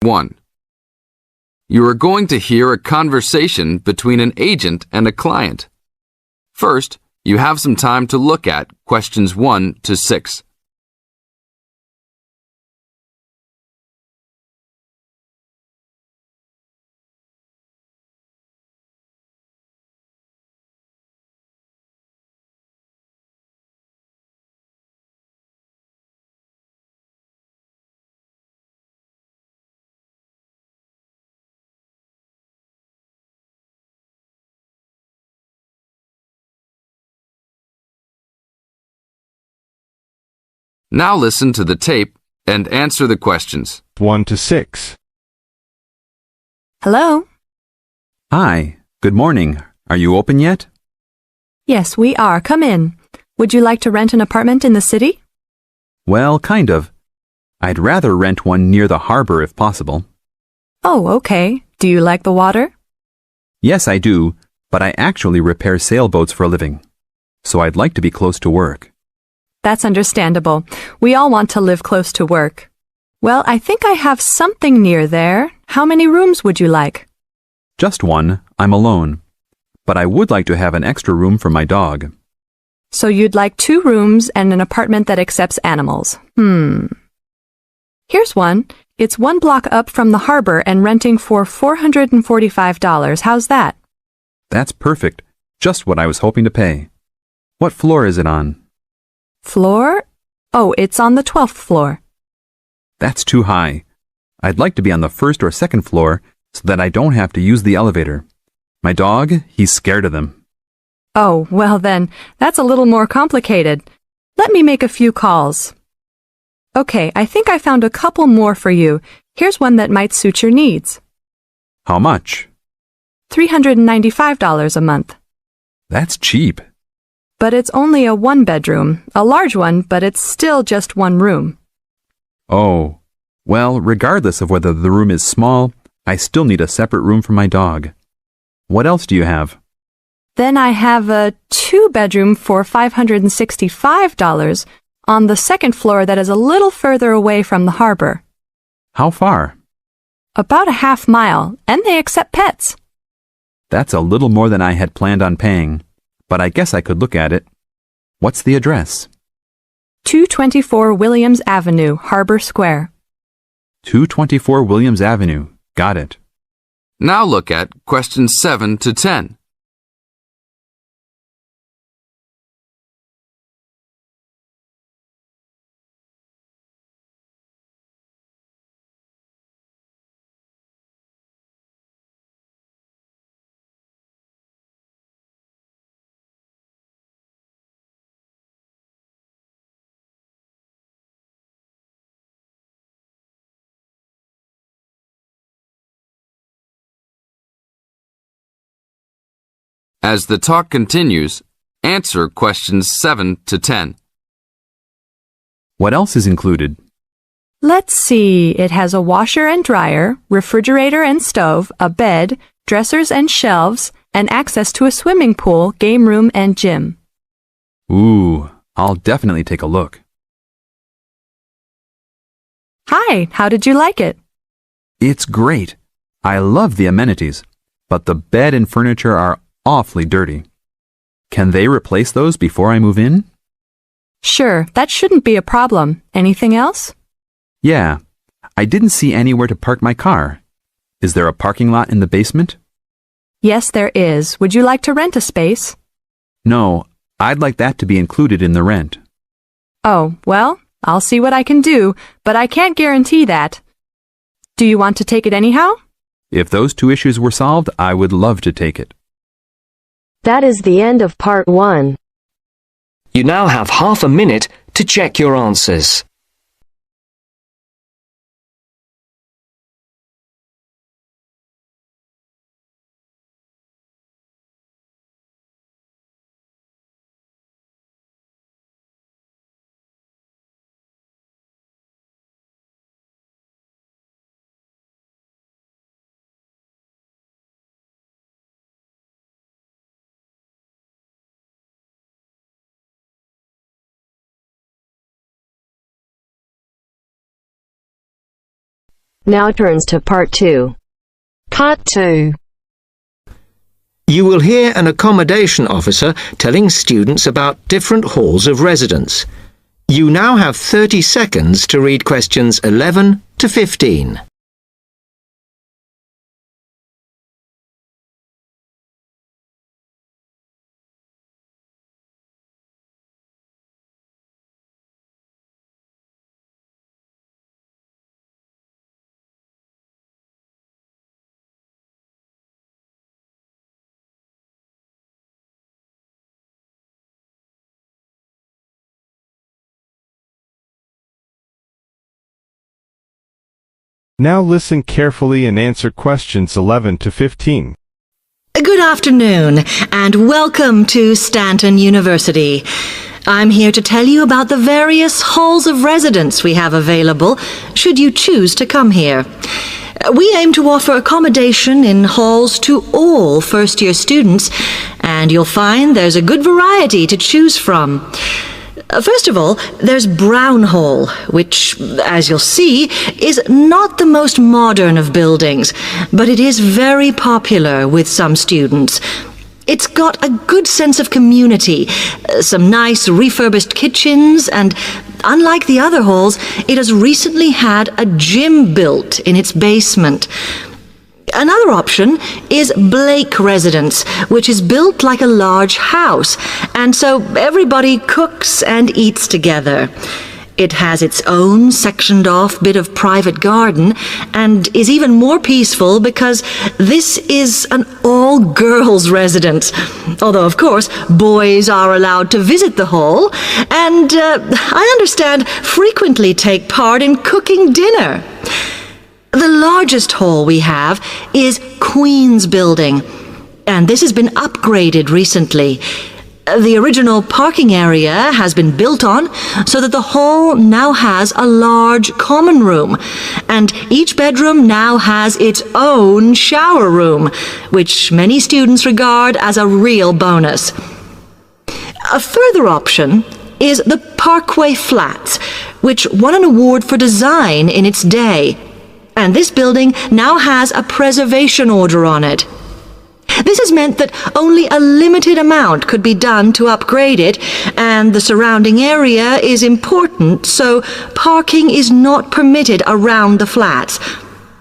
1. You are going to hear a conversation between an agent and a client. First, you have some time to look at questions 1 to 6. Now listen to the tape and answer the questions. 1 to 6. Hello? Hi, good morning. Are you open yet? Yes, we are. Come in. Would you like to rent an apartment in the city? Well, kind of. I'd rather rent one near the harbor if possible. Oh, okay. Do you like the water? Yes, I do, but I actually repair sailboats for a living. So I'd like to be close to work. That's understandable. We all want to live close to work. Well, I think I have something near there. How many rooms would you like? Just one. I'm alone. But I would like to have an extra room for my dog. So you'd like 2 rooms and an apartment that accepts animals. Here's one. It's 1 block up from the harbor and renting for $445. How's that? That's perfect. Just what I was hoping to pay. What floor is it on? Floor? Oh, it's on the 12th floor. That's too high. I'd like to be on the 1st or 2nd floor so that I don't have to use the elevator. My dog, he's scared of them. Oh, well then, that's a little more complicated. Let me make a few calls. Okay, I think I found a couple more for you. Here's one that might suit your needs. How much? $395 a month. That's cheap. But it's only a 1-bedroom, a large one, but it's still just 1 room. Oh, well, regardless of whether the room is small, I still need a separate room for my dog. What else do you have? Then I have a 2-bedroom for $565 on the 2nd floor that is a little further away from the harbor. How far? About a half mile, and they accept pets. That's a little more than I had planned on paying, but I guess I could look at it. What's the address? 224 Williams Avenue, Harbor Square. 224 Williams Avenue. Got it. Now look at questions 7 to 10. As the talk continues, answer questions 7 to 10. What else is included? Let's see, it has a washer and dryer, refrigerator and stove, a bed, dressers and shelves, and access to a swimming pool, game room, and gym. Ooh, I'll definitely take a look. Hi, how did you like it? It's great. I love the amenities, but the bed and furniture are awfully dirty. Can they replace those before I move in? Sure, that shouldn't be a problem. Anything else? Yeah, I didn't see anywhere to park my car. Is there a parking lot in the basement? Yes, there is. Would you like to rent a space? No, I'd like that to be included in the rent. Oh, well, I'll see what I can do, but I can't guarantee that. Do you want to take it anyhow? If those 2 issues were solved, I would love to take it. That is the end of part 1. You now have half a minute to check your answers. Now turns to Part 2. Part 2. You will hear an accommodation officer telling students about different halls of residence. You now have 30 seconds to read questions 11 to 15. Now listen carefully and answer questions 11 to 15. Good afternoon, and welcome to Stanton University. I'm here to tell you about the various halls of residence we have available, should you choose to come here. We aim to offer accommodation in halls to all first-year students, and you'll find there's a good variety to choose from. First of all, there's Brown Hall, which, as you'll see, is not the most modern of buildings, but it is very popular with some students. It's got a good sense of community, some nice refurbished kitchens, and unlike the other halls, it has recently had a gym built in its basement. Another option is Blake Residence, which is built like a large house, and so everybody cooks and eats together. It has its own sectioned-off bit of private garden and is even more peaceful because this is an all-girls residence. Although, of course, boys are allowed to visit the hall and, I understand, frequently take part in cooking dinner. The largest hall we have is Queen's Building, and this has been upgraded recently. The original parking area has been built on so that the hall now has a large common room, and each bedroom now has its own shower room, which many students regard as a real bonus. A further option is the Parkway Flats, which won an award for design in its day. And this building now has a preservation order on it. This has meant that only a limited amount could be done to upgrade it, and the surrounding area is important, so parking is not permitted around the flats.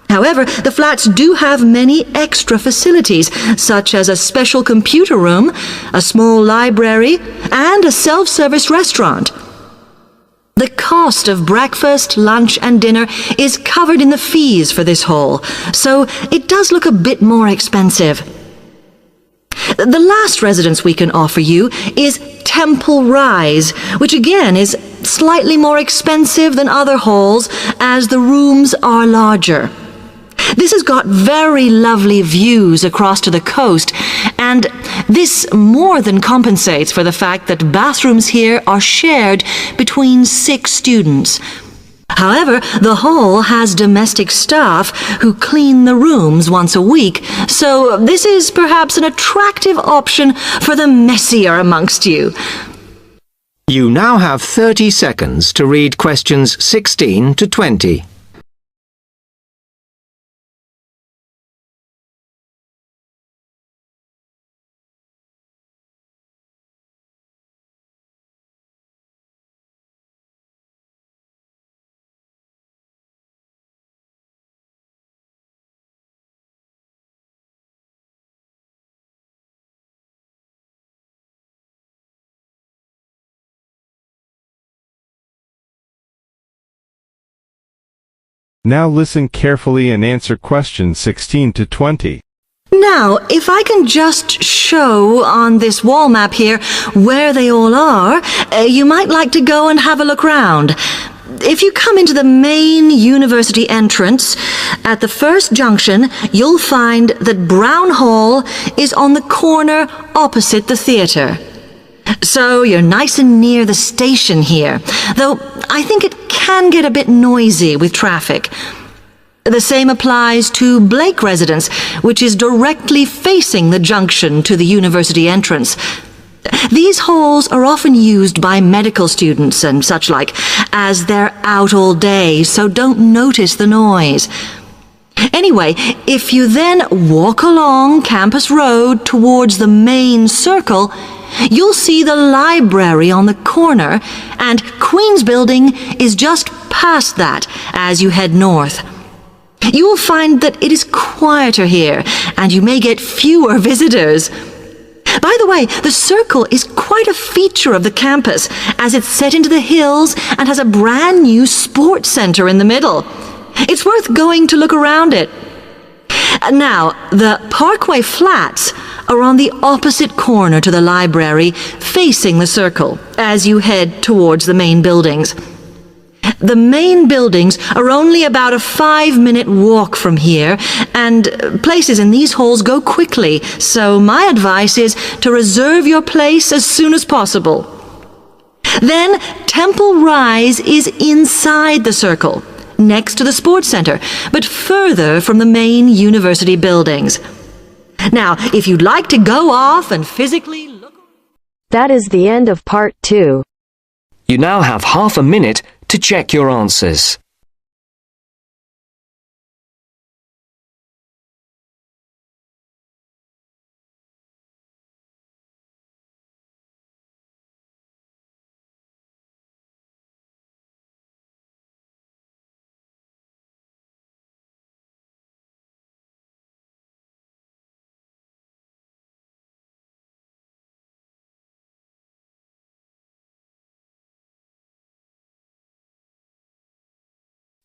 However, the flats do have many extra facilities, such as a special computer room, a small library, and a self-service restaurant. The cost of breakfast, lunch, and dinner is covered in the fees for this hall, so it does look a bit more expensive. The last residence we can offer you is Temple Rise, which again is slightly more expensive than other halls as the rooms are larger. This has got very lovely views across to the coast, and this more than compensates for the fact that bathrooms here are shared between 6 students. However, the hall has domestic staff who clean the rooms once a week, so this is perhaps an attractive option for the messier amongst you. You now have 30 seconds to read questions 16 to 20. Now listen carefully and answer questions 16 to 20. Now, if I can just show on this wall map here where they all are, you might like to go and have a look round. If you come into the main university entrance, at the first junction, you'll find that Brown Hall is on the corner opposite the theatre. So you're nice and near the station here, though I think it can get a bit noisy with traffic. The same applies to Blake Residence, which is directly facing the junction to the university entrance. These halls are often used by medical students and such like, as they're out all day, so don't notice the noise. Anyway, if you then walk along Campus Road towards the main circle, you'll see the library on the corner, and Queen's Building is just past that as you head north. You will find that it is quieter here, and you may get fewer visitors. By the way, the circle is quite a feature of the campus, as it's set into the hills and has a brand new sports center in the middle. It's worth going to look around it. Now, the Parkway Flats are on the opposite corner to the library, facing the circle, as you head towards the main buildings. The main buildings are only about a 5-minute walk from here, and places in these halls go quickly, so my advice is to reserve your place as soon as possible. Then, Temple Rise is inside the circle, next to the sports center, but further from the main university buildings. Now, if you'd like to go off and physically look... That is the end of part 2. You now have half a minute to check your answers.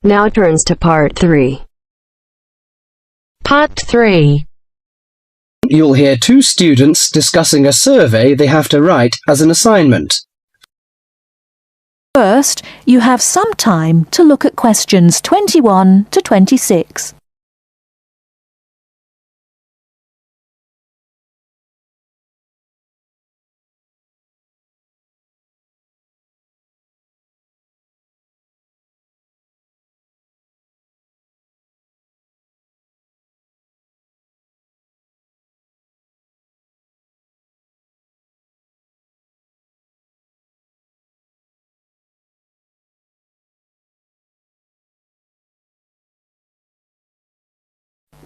Now turns to part 3. Part 3. You'll hear two students discussing a survey they have to write as an assignment. First, you have some time to look at questions 21 to 26.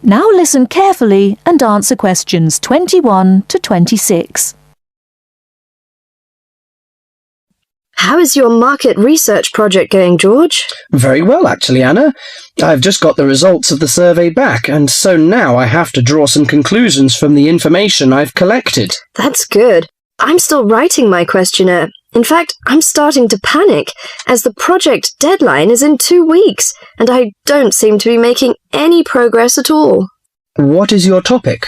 Now listen carefully and answer questions 21 to 26. How is your market research project going, George? Very well, actually, Anna. I've just got the results of the survey back, and so now I have to draw some conclusions from the information I've collected. That's good. I'm still writing my questionnaire. In fact, I'm starting to panic, as the project deadline is in 2 weeks, and I don't seem to be making any progress at all. What is your topic?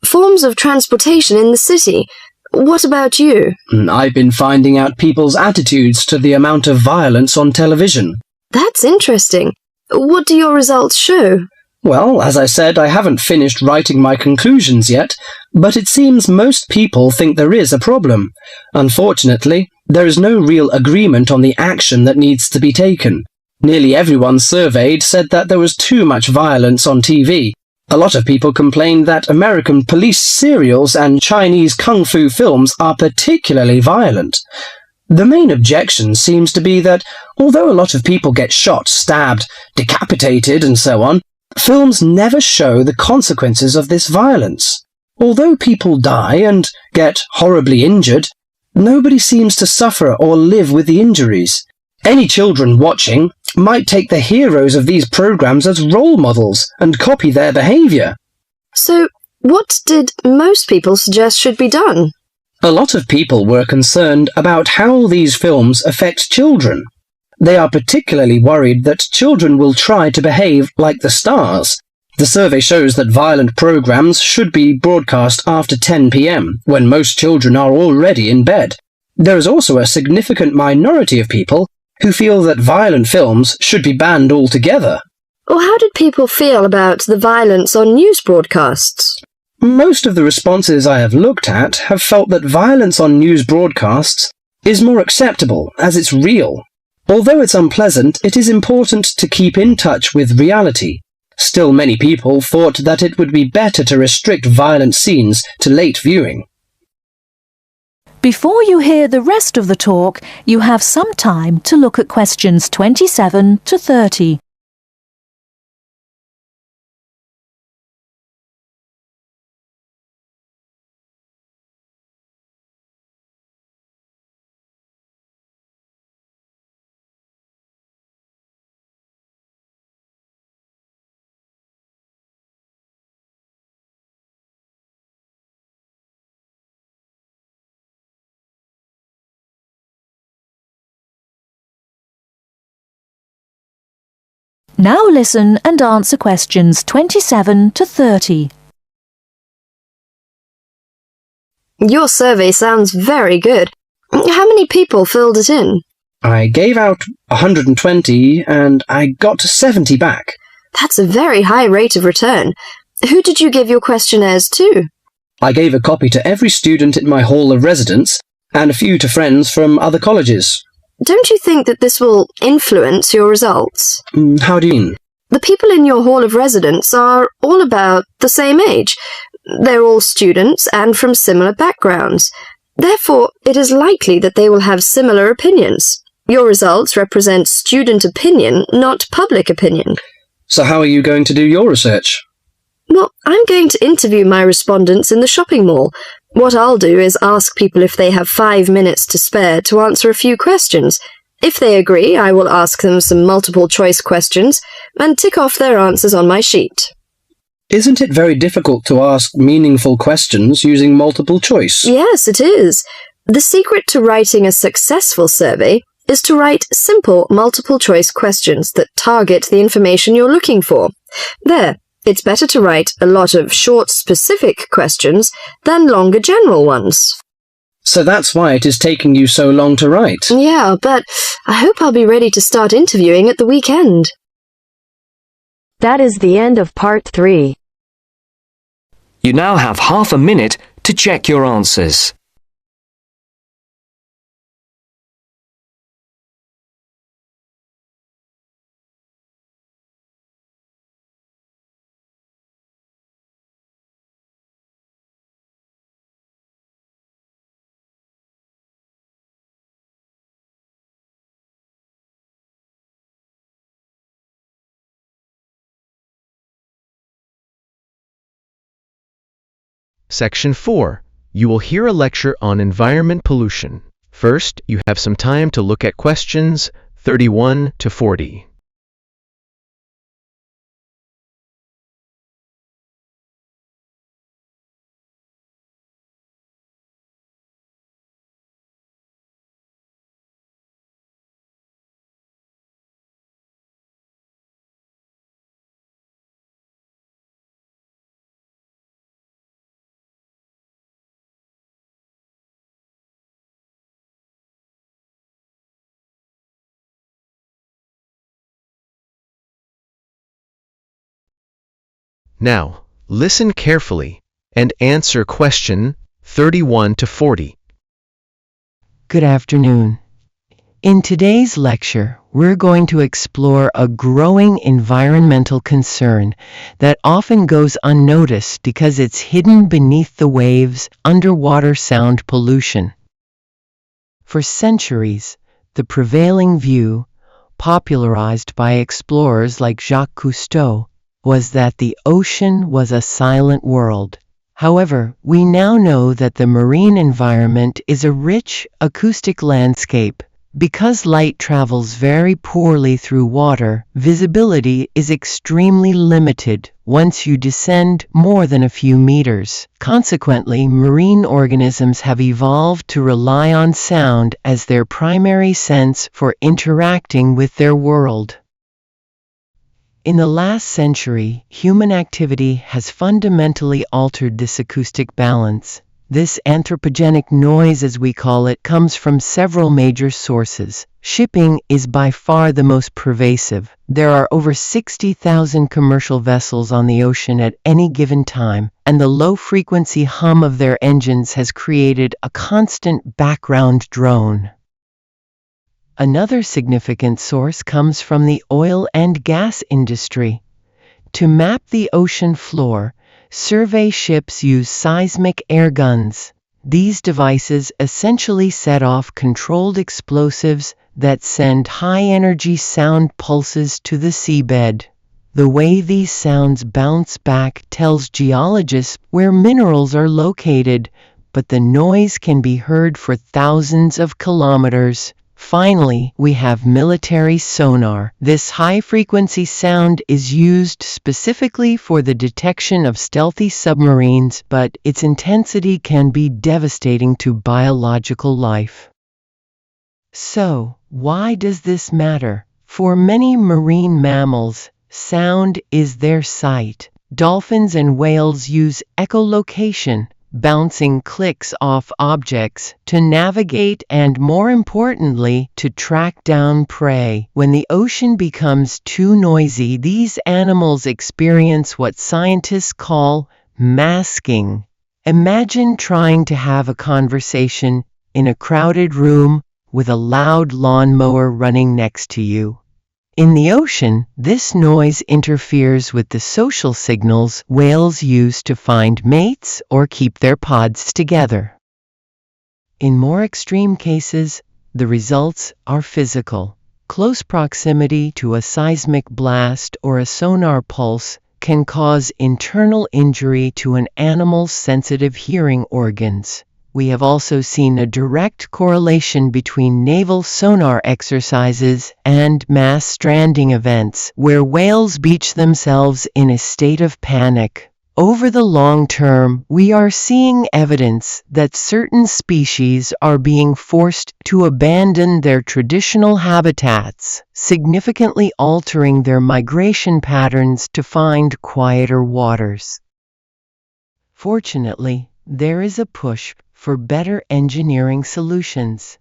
Forms of transportation in the city. What about you? I've been finding out people's attitudes to the amount of violence on television. That's interesting. What do your results show? Well, as I said, I haven't finished writing my conclusions yet, but it seems most people think there is a problem. Unfortunately, there is no real agreement on the action that needs to be taken. Nearly everyone surveyed said that there was too much violence on TV. A lot of people complained that American police serials and Chinese kung fu films are particularly violent. The main objection seems to be that, although a lot of people get shot, stabbed, decapitated, and so on, films never show the consequences of this violence. Although people die and get horribly injured, nobody seems to suffer or live with the injuries. Any children watching might take the heroes of these programs as role models and copy their behavior. So, what did most people suggest should be done? A lot of people were concerned about how these films affect children. They are particularly worried that children will try to behave like the stars. The survey shows that violent programs should be broadcast after 10 p.m., when most children are already in bed. There is also a significant minority of people who feel that violent films should be banned altogether. Or how did people feel about the violence on news broadcasts? Most of the responses I have looked at have felt that violence on news broadcasts is more acceptable, as it's real. Although it's unpleasant, it is important to keep in touch with reality. Still, many people thought that it would be better to restrict violent scenes to late viewing. Before you hear the rest of the talk, you have some time to look at questions 27 to 30. Now listen and answer questions 27 to 30. Your survey sounds very good. How many people filled it in? I gave out 120 and I got 70 back. That's a very high rate of return. Who did you give your questionnaires to? I gave a copy to every student in my hall of residence and a few to friends from other colleges. Don't you think that this will influence your results? How do you mean? The people in your hall of residence are all about the same age. They're all students and from similar backgrounds. Therefore, it is likely that they will have similar opinions. Your results represent student opinion, not public opinion. So how are you going to do your research? Well, I'm going to interview my respondents in the shopping mall. What I'll do is ask people if they have 5 minutes to spare to answer a few questions. If they agree, I will ask them some multiple-choice questions and tick off their answers on my sheet. Isn't it very difficult to ask meaningful questions using multiple choice? Yes, it is. The secret to writing a successful survey is to write simple multiple-choice questions that target the information you're looking for. There. It's better to write a lot of short, specific questions than longer general ones. So that's why it is taking you so long to write. Yeah, but I hope I'll be ready to start interviewing at the weekend. That is the end of part 3. You now have half a minute to check your answers. Section 4. You will hear a lecture on environment pollution. First, you have some time to look at questions 31 to 40. Now, listen carefully and answer question 31 to 40. Good afternoon. In today's lecture, we're going to explore a growing environmental concern that often goes unnoticed because it's hidden beneath the waves, underwater sound pollution. For centuries, the prevailing view, popularized by explorers like Jacques Cousteau, was that the ocean was a silent world. However, we now know that the marine environment is a rich, acoustic landscape. Because light travels very poorly through water, visibility is extremely limited once you descend more than a few meters. Consequently, marine organisms have evolved to rely on sound as their primary sense for interacting with their world. In the last century, human activity has fundamentally altered this acoustic balance. This anthropogenic noise, as we call it, comes from several major sources. Shipping is by far the most pervasive. There are over 60,000 commercial vessels on the ocean at any given time, and the low-frequency hum of their engines has created a constant background drone. Another significant source comes from the oil and gas industry. To map the ocean floor, survey ships use seismic air guns. These devices essentially set off controlled explosives that send high-energy sound pulses to the seabed. The way these sounds bounce back tells geologists where minerals are located, but the noise can be heard for thousands of kilometers. Finally, we have military sonar. This high-frequency sound is used specifically for the detection of stealthy submarines, but its intensity can be devastating to biological life. So, why does this matter? For many marine mammals, sound is their sight. Dolphins and whales use echolocation, bouncing clicks off objects, to navigate and, more importantly, to track down prey. When the ocean becomes too noisy, these animals experience what scientists call masking. Imagine trying to have a conversation in a crowded room with a loud lawnmower running next to you. In the ocean, this noise interferes with the social signals whales use to find mates or keep their pods together. In more extreme cases, the results are physical. Close proximity to a seismic blast or a sonar pulse can cause internal injury to an animal's sensitive hearing organs. We have also seen a direct correlation between naval sonar exercises and mass stranding events, where whales beach themselves in a state of panic. Over the long term, we are seeing evidence that certain species are being forced to abandon their traditional habitats, significantly altering their migration patterns to find quieter waters. Fortunately, there is a push for better engineering solutions.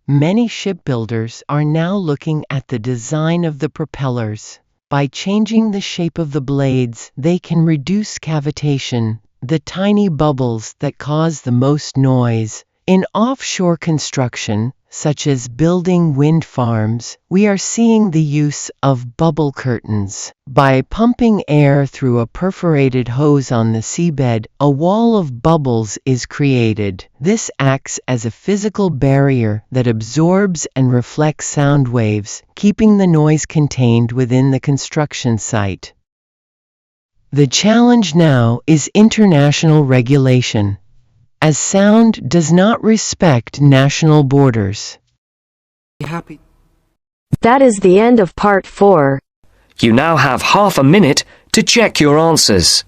Many shipbuilders are now looking at the design of the propellers. By changing the shape of the blades, they can reduce cavitation, the tiny bubbles that cause the most noise. In offshore construction, such as building wind farms, we are seeing the use of bubble curtains. By pumping air through a perforated hose on the seabed, a wall of bubbles is created. This acts as a physical barrier that absorbs and reflects sound waves, keeping the noise contained within the construction site. The challenge now is international regulation, as sound does not respect national borders. That is the end of part 4. You now have half a minute to check your answers.